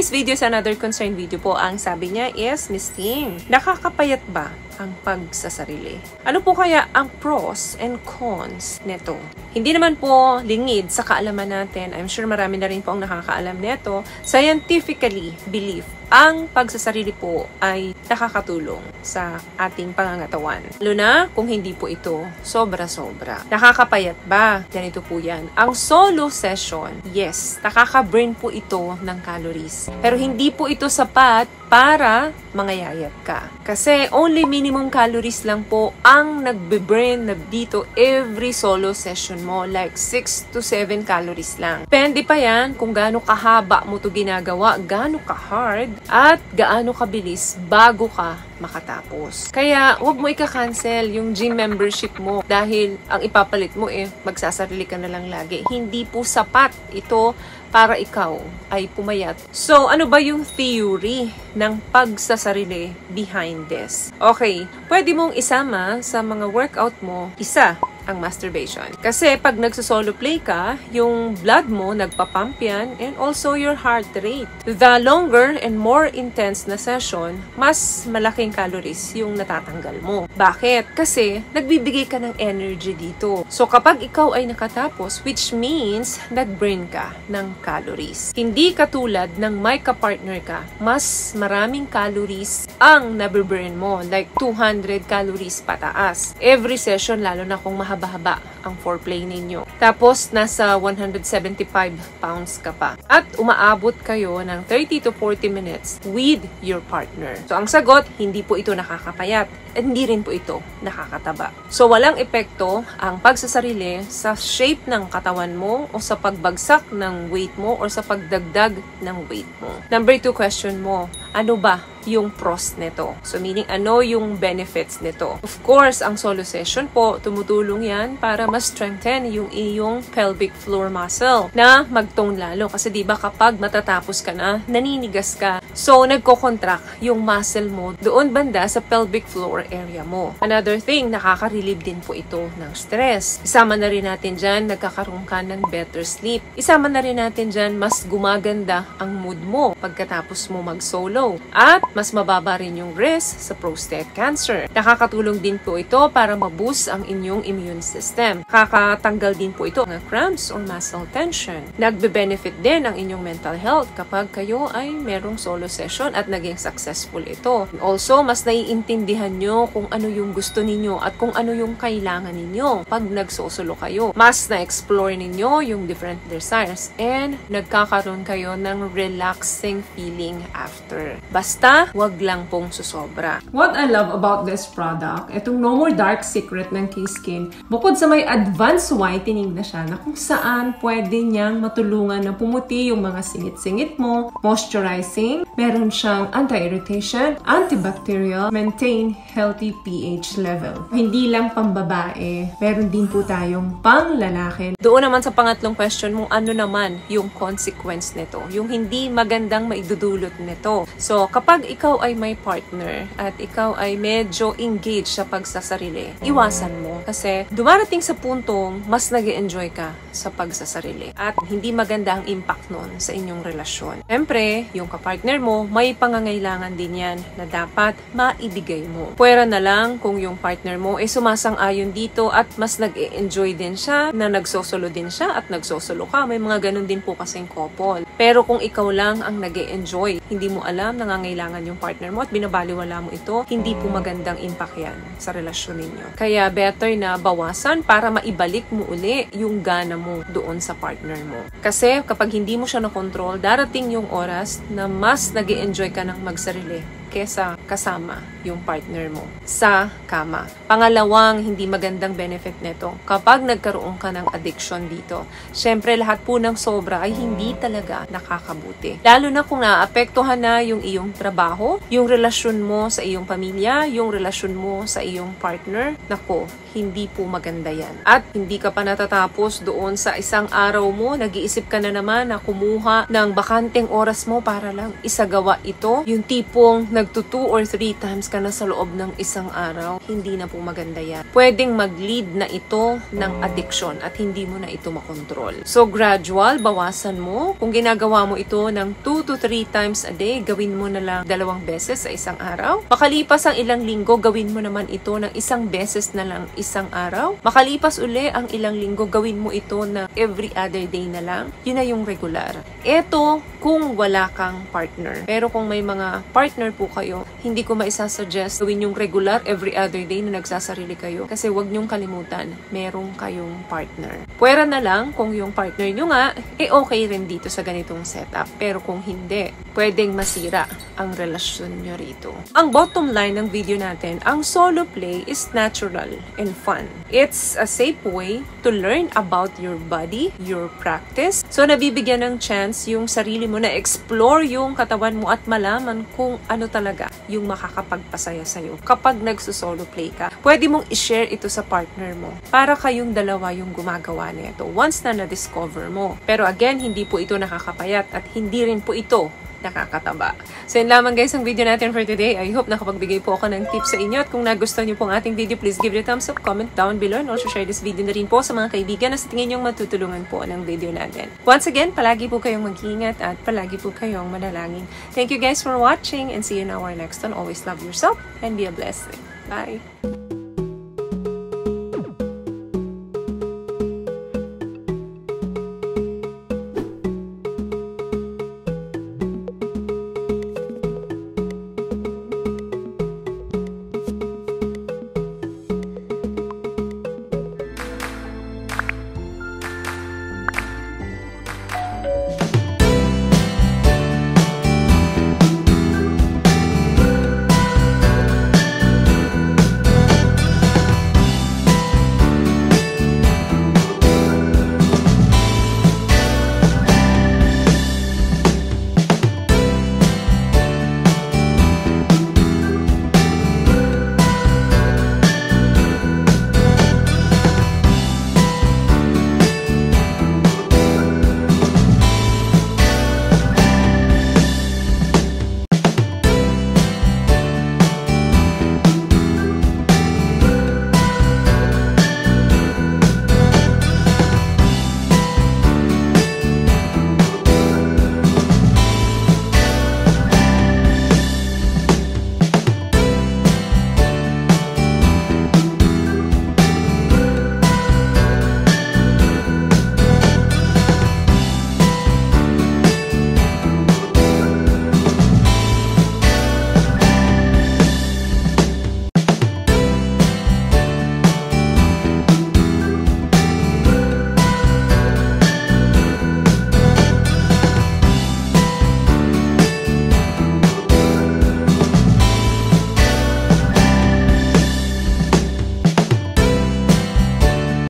today's video is another concern video po. Ang sabi niya is, Miss Ting, nakakapayat ba ang pagsasarili? Ano po kaya ang pros and cons nito? Hindi naman po lingid sa kaalaman natin. I'm sure marami na rin po ang nakakaalam nito. Scientifically, belief ang pagsasarili po ay nakakatulong sa ating pangangatawan. Lalo na kung hindi po ito sobra-sobra. Nakakapayat ba? Ganito po yan. Ang solo session, yes, nakaka-burn po ito ng calories. Pero hindi po ito sapat para mangayayat ka. Kasi only minimum calories lang po ang nagbe-burn na dito every solo session mo. Like 6 to 7 calories lang. Depende pa yan kung gaano kahaba mo ito ginagawa, gaano ka-hard, at gaano kabilis bago ka makatapos. Kaya, huwag mo ika-cancel yung gym membership mo dahil ang ipapalit mo magsasarili ka na lang lagi. Hindi po sapat ito para ikaw ay pumayat. So, ano ba yung theory ng pagsasarili behind this? Okay, pwede mong isama sa mga workout mo, isa, ang masturbation. Kasi pag nagsusolo play ka, yung blood mo nagpapump yan and also your heart rate. The longer and more intense na session, mas malaking calories yung natatanggal mo. Bakit? Kasi nagbibigay ka ng energy dito. So kapag ikaw ay nakatapos, which means nag-burn ka ng calories. Hindi katulad ng may ka-partner ka, mas maraming calories ang nabiburn mo. Like 200 calories pataas. Every session, lalo na kung mahaba-haba ang foreplay ninyo. Tapos, nasa 175 pounds ka pa. At umaabot kayo ng 30 to 40 minutes with your partner. So, ang sagot, hindi po ito nakakapayat. At hindi rin po ito nakakataba. So, walang epekto ang pagsasarili sa shape ng katawan mo o sa pagbagsak ng weight mo o sa pagdagdag ng weight mo. Number 2 question mo, ano ba yung pros nito? So, meaning, ano yung benefits nito? Of course, ang solo session po, tumutulong yan para mas strengthen yung iyong pelvic floor muscle na magtone lalo. Kasi diba kapag matatapos ka na, naninigas ka. So, nagko-contract yung muscle mo doon banda sa pelvic floor area mo. Another thing, nakaka-relieve din po ito ng stress. Isama na rin natin dyan, nagkakaroon ka ng better sleep. Isama na rin natin dyan, mas gumaganda ang mood mo pagkatapos mo mag-solo. At mas mababa rin yung risk sa prostate cancer. Nakakatulong din po ito para ma-boost ang inyong immune system. Nakakatanggal din po ito ng cramps or muscle tension. Nagbe-benefit din ang inyong mental health kapag kayo ay merong solo session at naging successful ito. Also, mas naiintindihan nyo kung ano yung gusto ninyo at kung ano yung kailangan ninyo pag nagsosolo kayo. Mas na-explore ninyo yung different desires and nagkakaroon kayo ng relaxing feeling after. Basta, wag lang pong susobra. What I love about this product, itong No More Dark Secret ng K-Skin, bukod sa may advanced whitening na siya na kung saan pwede niyang matulungan na pumuti yung mga singit-singit mo, moisturizing, meron siyang anti-irritation, antibacterial, maintain healthy pH level. Hindi lang pambabae, meron din po tayong pang-lalaki. Doon naman sa pangatlong question mo, ano naman yung consequence nito? Yung hindi magandang maidudulot nito. So, kapag ikaw ay may partner at ikaw ay medyo engaged sa pagsasarili, iwasan mo. Kasi dumarating sa puntong mas nag-e-enjoy ka sa pagsasarili. At hindi maganda ang impact nun sa inyong relasyon. Siyempre, yung kapartner mo, may pangangailangan din yan na dapat maibigay mo. Pwera na lang kung yung partner mo ay sumasang-ayon dito at mas nag-e-enjoy din siya, na nagsosolo din siya at nagsosolo ka. May mga ganun din po kasing couple. Pero kung ikaw lang ang nag-e-enjoy, hindi mo alam, nangangailangan yung partner mo at binabaliwala mo ito, hindi po magandang impact yan sa relasyon ninyo. Kaya better na bawasan para maibalik mo uli yung gana mo doon sa partner mo. Kasi kapag hindi mo siya na-control, darating yung oras na mas nag-e-enjoy ka ng magsarili kesa kasama yung partner mo sa kama. Pangalawang hindi magandang benefit nito, kapag nagkaroon ka ng addiction dito, syempre lahat po ng sobra ay hindi talaga nakakabuti. Lalo na kung naapektuhan na yung iyong trabaho, yung relasyon mo sa iyong pamilya, yung relasyon mo sa iyong partner, nako, hindi po maganda yan. At hindi ka pa natatapos doon sa isang araw mo, nag-iisip ka na naman na kumuha ng bakanteng oras mo para lang isagawa ito. Yung tipong nagto 2 or 3 times ka na sa loob ng isang araw, hindi na po maganda yan. Pwedeng mag-lead na ito ng addiction at hindi mo na ito makontrol. So, gradual, bawasan mo. Kung ginagawa mo ito ng 2 to 3 times a day, gawin mo na lang 2 beses sa isang araw. Makalipas ang ilang linggo, gawin mo naman ito ng 1 beses na lang isang araw. Makalipas uli ang ilang linggo, gawin mo ito na every other day na lang. Yun na yung regular. Ito, kung wala kang partner. Pero kung may mga partner po kayo, hindi ko maisasuggest gawin yung regular every other day na nagsasarili kayo. Kasi wag nyong kalimutan, merong kayong partner. Pwera na lang kung yung partner nyo nga, okay rin dito sa ganitong setup. Pero kung hindi, pwedeng masira ang relasyon nyo rito. Ang bottom line ng video natin, ang solo play is natural and fun. It's a safe way to learn about your body, your practice. So, nabibigyan ng chance yung sarili mo na explore yung katawan mo at malaman kung ano talaga yung makakapagpasaya sa'yo kapag nagsusolo play ka. Pwede mong i-share ito sa partner mo para kayong dalawa yung gumagawa nito once na na-discover mo. Pero again, hindi po ito nakakapayat at hindi rin po ito nakakataba. So, yun lamang guys ang video natin for today. I hope nakapagbigay po ako ng tips sa inyo. At kung nagustuhan niyo pong ating video, please give it a thumbs up, comment down below, and also share this video na rin po sa mga kaibigan na sa tingin niyong matutulungan po ng video natin. Once again, palagi po kayong mag-iingat at palagi po kayong manalangin. Thank you guys for watching and see you in our next one. Always love yourself and be a blessing. Bye!